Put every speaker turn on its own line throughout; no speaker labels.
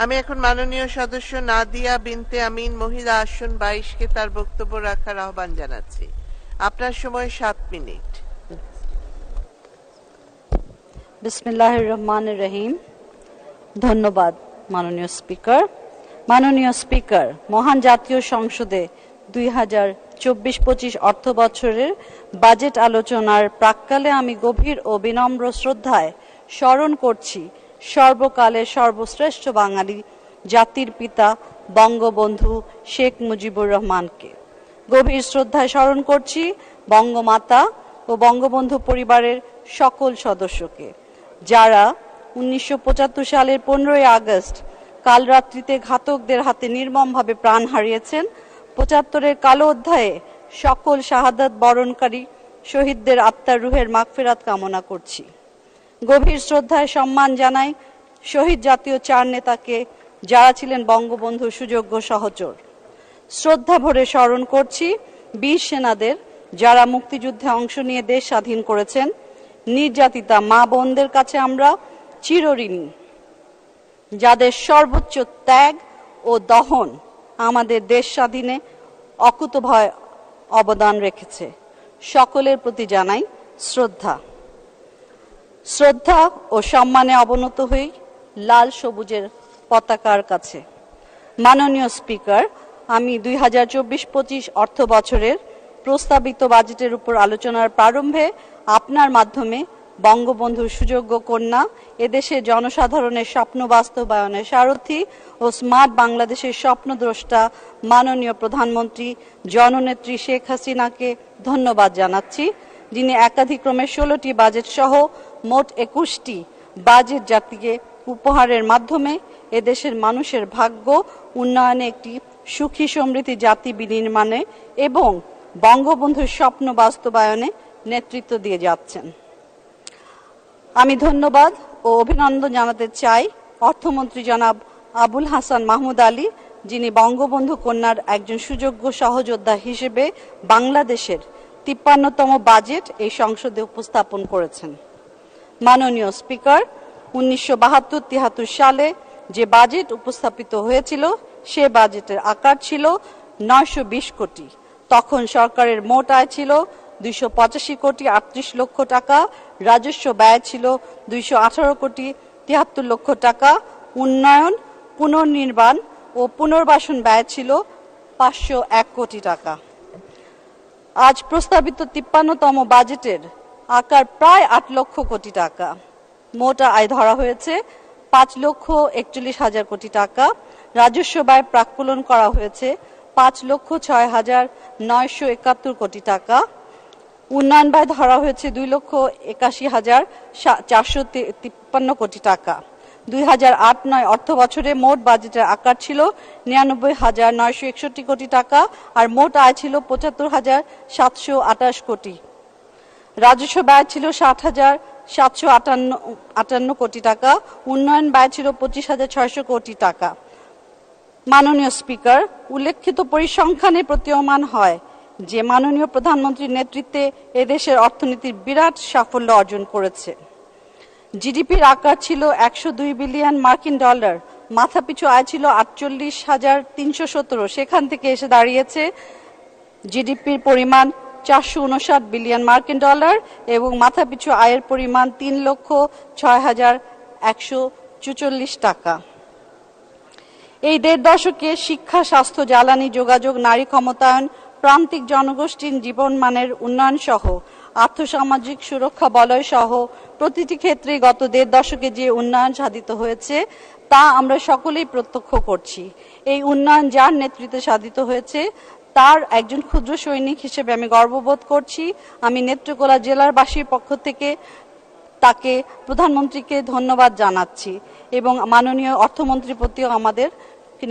আমি এখন মাননীয় সদস্য নাদিয়া বিনতে আমিন মহিলা আসন 22 কে তার বক্তব্য রাখার আহ্বান জানাচ্ছি। আপনার সময় 7 মিনিট।
বিসমিল্লাহির রহমানির রহিম। ধন্যবাদ মাননীয় স্পিকার। মাননীয় স্পিকার, মহান জাতীয় সংসদে 2024-25 অর্থ বছরের বাজেট আলোচনার প্রাক্কালে আমি গভীর ও বিনম্র শ্রদ্ধায় স্মরণ করছি সর্বকালের সর্বশ্রেষ্ঠ বাঙালি জাতির পিতা বঙ্গবন্ধু শেখ মুজিবুর রহমানকে। গভীর শ্রদ্ধায় স্মরণ করছি বঙ্গমাতা ও বঙ্গবন্ধু পরিবারের সকল সদস্যকে, যারা 1975 সালের 15ই আগস্ট কাল রাত্রিতে ঘাতকদের হাতে নির্মমভাবে প্রাণ হারিয়েছেন। 75-এর কালো অধ্যায়ে সকল শাহাদাত বরণকারী শহীদদের আত্মার রুহের মাগফিরাত কামনা করছি। গভীর শ্রদ্ধায় সম্মান জানাই শহীদ জাতীয় 4 নেতাকে, যারা ছিলেন বঙ্গবন্ধুর সুযোগ্য সহচর। শ্রদ্ধা ভরে স্মরণ করছি বীর সেনাদের, যারা মুক্তিযুদ্ধে অংশ নিয়ে দেশ স্বাধীন করেছেন। নির্যাতিতা মা বোনদের কাছে আমরা চিরঋণী, যাদের সর্বোচ্চ ত্যাগ ও দহন আমাদের দেশ স্বাধীনে অকুতোভয় অবদান রেখেছে। সকলের প্রতি জানাই শ্রদ্ধা ও সম্মানে অবনত হই লাল সবুজের পতাকার কাছে। মাননীয় স্পিকার, আমি 2024-25 অর্থ বছরের প্রস্তাবিত বাজেটের উপর আলোচনার প্রারম্ভে আপনার মাধ্যমে বঙ্গবন্ধুর সুযোগ্য কন্যা, এদেশের জনসাধারণের স্বপ্ন বাস্তবায়নের সারথী ও স্মার্ট বাংলাদেশের স্বপ্নদ্রষ্টা মাননীয় প্রধানমন্ত্রী জননেত্রী শেখ হাসিনাকে ধন্যবাদ জানাচ্ছি, যিনি একাধিক্রমে 16টি বাজেট সহ মোট 21টি বাজেট জাতিকে উপহারের মাধ্যমে এদেশের মানুষের ভাগ্য উন্নয়নে একটি সুখী সমৃদ্ধি জাতি বিনির্মাণে এবং বঙ্গবন্ধুর স্বপ্ন বাস্তবায়নে নেতৃত্ব দিয়ে যাচ্ছেন। আমি ধন্যবাদ ও অভিনন্দন জানাতে চাই অর্থমন্ত্রী জনাব আবুল হাসান মাহমুদ আলী, যিনি বঙ্গবন্ধু কন্যার একজন সুযোগ্য সহযোদ্ধা হিসেবে বাংলাদেশের 53তম বাজেট এই সংসদে উপস্থাপন করেছেন। মাননীয় স্পিকার, 1972-73 সালে যে বাজেট উপস্থাপিত হয়েছিল সে বাজেটের আকার ছিল 920 কোটি। তখন সরকারের মোট আয় ছিল 285 কোটি 38 লক্ষ টাকা, রাজস্ব ব্যয় ছিল 218 কোটি 73 লক্ষ টাকা, উন্নয়ন, পুনর্নির্মাণ ও পুনর্বাসন ব্যয় ছিল 501 কোটি টাকা। আজ প্রস্তাবিত 53তম বাজেটের আকার প্রায় 8 লক্ষ কোটি টাকা। মোট আয় ধরা হয়েছে 5,41,000 কোটি টাকা। রাজস্ব ব্যয় প্রাক্কলন করা হয়েছে 5,06,971 কোটি টাকা। উন্নয়ন ব্যয় ধরা হয়েছে 2,81,453 কোটি টাকা। 2008-09 অর্থ বছরে মোট বাজেটের আকার ছিল 99,961 কোটি টাকা আর মোট আয় ছিল 75,728 কোটি। রাজস্ব ব্যয় ছিল 60,758 কোটি টাকা। উন্নয়ন ব্যয় ছিল 25,600 কোটি টাকা। মাননীয় স্পিকার, উল্লেখিত পরিসংখ্যানে প্রতীয়মান হয় যে মাননীয় প্রধানমন্ত্রীর নেতৃত্বে এদেশের অর্থনীতির বিরাট সাফল্য অর্জন করেছে। জিডিপির আকার ছিল 102 বিলিয়ন মার্কিন ডলার, মাথাপিছু আয় ছিল 48,317, সেখান থেকে এসে দাঁড়িয়েছে জিডিপির পরিমাণ 459 বিলিয়ন মার্কিন ডলার এবং মাথাপিছু আয়ের পরিমাণ 3,06,144 টাকা। এই 1.5 দশকে শিক্ষা, স্বাস্থ্য, জ্বালানি, যোগাযোগ, নারী ক্ষমতায়ন, প্রান্তিক জনগোষ্ঠীর জীবনমানের উন্নয়ন সহ আর্থসামাজিক সুরক্ষা বলয় সহ প্রতিটি ক্ষেত্রে গত 1.5 দশকে যে উন্নয়ন সাধিত হয়েছে তা আমরা সকলেই প্রত্যক্ষ করছি। এই উন্নয়ন যার নেতৃত্বে সাধিত হয়েছে তার একজন ক্ষুদ্র সৈনিক হিসেবে আমি গর্ববোধ করছি। আমি নেত্রকোনা জেলার বাসীর পক্ষ থেকে তাকে, প্রধানমন্ত্রীকে ধন্যবাদ জানাচ্ছি এবং মাননীয় অর্থমন্ত্রীর প্রতিও আমাদের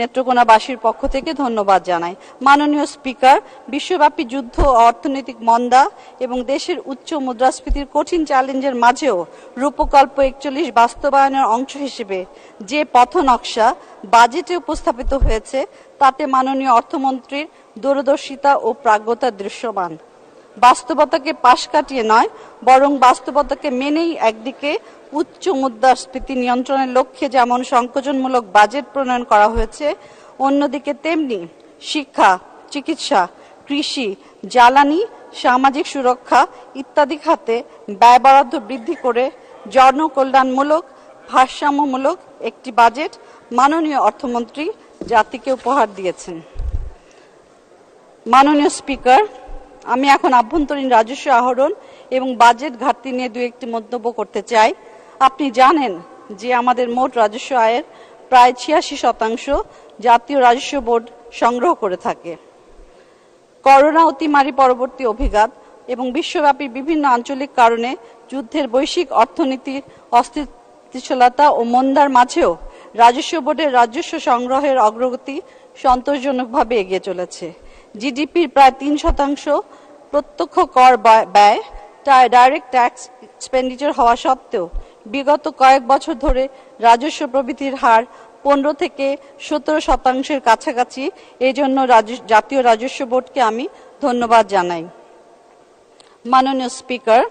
নেত্রকোনাবাসীর পক্ষ থেকে ধন্যবাদ জানাই। মাননীয় স্পিকার, বিশ্বব্যাপী যুদ্ধ ও অর্থনৈতিক মন্দা এবং দেশের উচ্চ মুদ্রাস্ফীতির কঠিন চ্যালেঞ্জের মাঝেও রূপকল্প 41 বাস্তবায়নের অংশ হিসেবে যে পথ নকশা বাজেটে উপস্থাপিত হয়েছে তাতে মাননীয় অর্থমন্ত্রীর দূরদর্শিতা ও প্রাজ্ঞতা দৃশ্যমান। বাস্তবতাকে পাশ কাটিয়ে নয়, বরং বাস্তবতাকে মেনেই একদিকে উচ্চ মুদ্রাস্ফীতি নিয়ন্ত্রণের লক্ষ্যে যেমন সংকোচনমূলক বাজেট প্রণয়ন করা হয়েছে, অন্যদিকে তেমনি শিক্ষা, চিকিৎসা, কৃষি, জ্বালানি, সামাজিক সুরক্ষা ইত্যাদি খাতে ব্যয় বরাদ্দ বৃদ্ধি করে জনকল্যাণমূলক, ভারসাম্যমূলক একটি বাজেট মাননীয় অর্থমন্ত্রী জাতিকে উপহার দিয়েছেন। মাননীয় স্পিকার, আমি এখন আভ্যন্তরীণ রাজস্ব আহরণ এবং বাজেট ঘাটতি নিয়ে দু একটি মন্তব্য করতে চাই। আপনি জানেন যে আমাদের মোট রাজস্ব আয়ের প্রায় ৮৬% জাতীয় রাজস্ব বোর্ড সংগ্রহ করে থাকে। করোনা অতিমারি পরবর্তী অভিঘাত এবং বিশ্বব্যাপী বিভিন্ন আঞ্চলিক কারণে যুদ্ধের বৈশ্বিক অর্থনীতির অস্থিতিশীলতা ও মন্দার মাঝেও রাজস্ব বোর্ডের রাজস্ব সংগ্রহের অগ্রগতি সন্তোষজনকভাবে এগিয়ে চলেছে। জিডিপির প্রায় ৩% প্রত্যক্ষ কর ব্যয় ডাইরেক্ট ট্যাক্স এক্সপেন্ডিচার হওয়া সত্ত্বেও বিগত কয়েক বছর ধরে রাজস্ব প্রবৃদ্ধির হার ১৫ থেকে ১৭% কাছাকাছি। এই জন্য জাতীয় রাজস্ব বোর্ডকে আমি ধন্যবাদ জানাই। মাননীয় স্পিকার,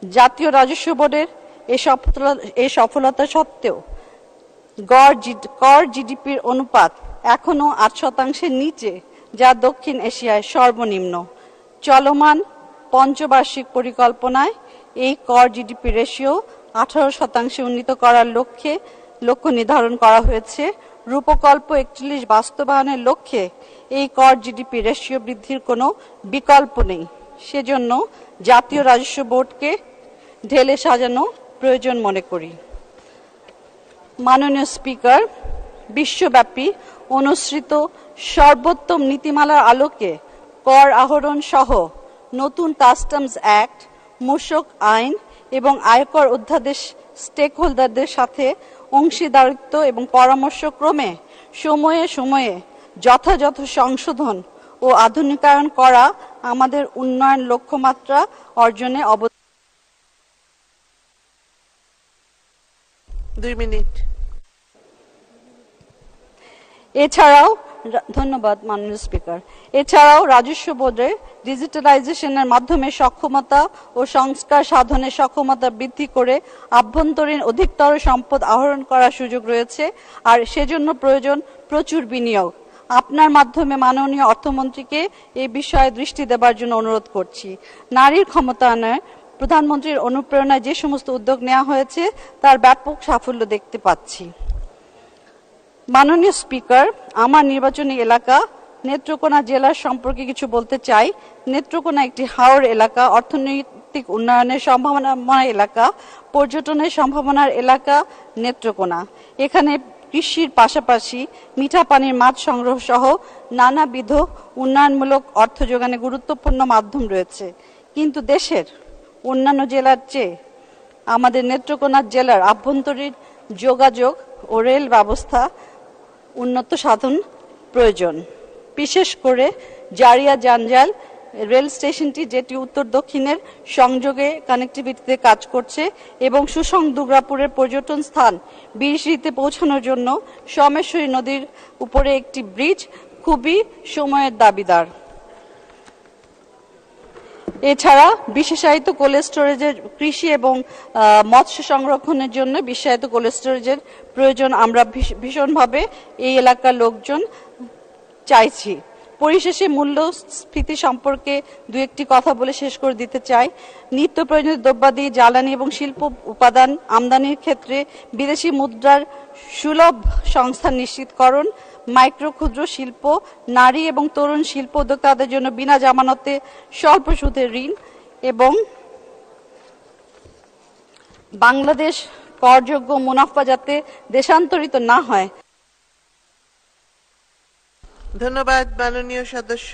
জাতীয় রাজস্ব বোর্ডের এই সফলতা সত্ত্বেও গড় জিডিপির অনুপাত এখনো ৮% নিচে, যা দক্ষিণ এশিয়ায় সর্বনিম্ন। চলমান পঞ্চবার্ষিক পরিকল্পনায় এই গড় জিডিপি রেশিও 18% উন্নীত করার লক্ষ্য নির্ধারণ করা হয়েছে। রূপকল্প 41 বাস্তবায়নের লক্ষ্যে এই গড় জিডিপি রেশিও বৃদ্ধির কোনো বিকল্প নেই। সেজন্য জাতীয় রাজস্ব বোর্ডকে ঢেলে সাজানো প্রয়োজন মনে করি। মাননীয় স্পিকার, বিশ্বব্যাপী অনুসৃত সর্বোত্তম নীতিমালার আলোকে কর আহরণ সহ নতুন কাস্টমস অ্যাক্ট, মূসক আইন এবং আয়কর অধ্যাদেশ স্টেক হোল্ডারদের সাথে অংশীদারিত্ব এবং পরামর্শ ক্রমে সময়ে সময়ে যথাযথ সংশোধন ও আধুনিকায়ন করা আমাদের উন্নয়ন লক্ষ্যমাত্রা অর্জনে
2 মিনিট।
এছাড়াও ধন্যবাদ মাননীয় স্পিকার। এছাড়াও রাজস্ব বোর্ডে ডিজিটালাইজেশনের মাধ্যমে সক্ষমতা ও সংস্কার সাধনের সক্ষমতা বৃদ্ধি করে আভ্যন্তরীণ অধিকতর সম্পদ আহরণ করার সুযোগ রয়েছে, আর সেজন্য প্রয়োজন প্রচুর বিনিয়োগ। আপনার মাধ্যমে মাননীয় অর্থমন্ত্রীকে এই বিষয়ে দৃষ্টি দেবার জন্য অনুরোধ করছি। নারীর ক্ষমতায়নে প্রধানমন্ত্রীর অনুপ্রেরণায় যে সমস্ত উদ্যোগ নেওয়া হয়েছে তার ব্যাপক সাফল্য দেখতে পাচ্ছি। মাননীয় স্পিকার, আমার নির্বাচনী এলাকা নেত্রকোনা জেলার সম্পর্কে কিছু বলতে চাই। নেত্রকোনা একটি হাওর এলাকা, অর্থনৈতিক উন্নয়নের সম্ভাবনাময় এলাকা, পর্যটনের সম্ভাবনার এলাকা নেত্রকোনা। এখানে কৃষির পাশাপাশি মিঠা পানির মাছ সংগ্রহ সহ নানাবিধ উন্নয়নমূলক অর্থ যোগানে গুরুত্বপূর্ণ মাধ্যম রয়েছে। কিন্তু দেশের অন্যান্য জেলার চেয়ে আমাদের নেত্রকোনা জেলার আভ্যন্তরীণ যোগাযোগ ও রেল ব্যবস্থা উন্নত সাধন প্রয়োজন। বিশেষ করে জারিয়া জাঞ্জাল রেল স্টেশনটি, যেটি উত্তর দক্ষিণের সংযোগে কানেক্টিভিটিতে কাজ করছে এবং সুসং দুর্গাপুরের পর্যটন স্থান বীরশ্রীতে পৌঁছানোর জন্য সোমেশ্বরী নদীর উপরে একটি ব্রিজ খুবই সময়ের দাবিদার। এছাড়া বিশেষায়িত কোল্ড স্টোরেজের কৃষি এবং মৎস্য সংরক্ষণের জন্য বিশেষায়িত কোল্ড স্টোরেজের প্রয়োজন আমরা ভীষণভাবে এই এলাকার লোকজন চাইছি। পরিশেষে মূল্যস্ফীতি সম্পর্কে দু একটি কথা বলে শেষ করে দিতে চাই। নিত্য প্রয়োজনীয় দ্রব্যাদি, জ্বালানি এবং শিল্প উপাদান আমদানির ক্ষেত্রে বিদেশি মুদ্রার সুলভ সংস্থান নিশ্চিতকরণ, মাইক্রো ক্ষুদ্র শিল্প, নারী এবং তরুণ শিল্প উদ্যোক্তাদের জন্য বিনা জামানতে স্বল্প সুদের ঋণ এবং বাংলাদেশ করযোগ্য মুনাফা যাতে দেশান্তরিত না হয়।
ধন্যবাদ মাননীয় সদস্য।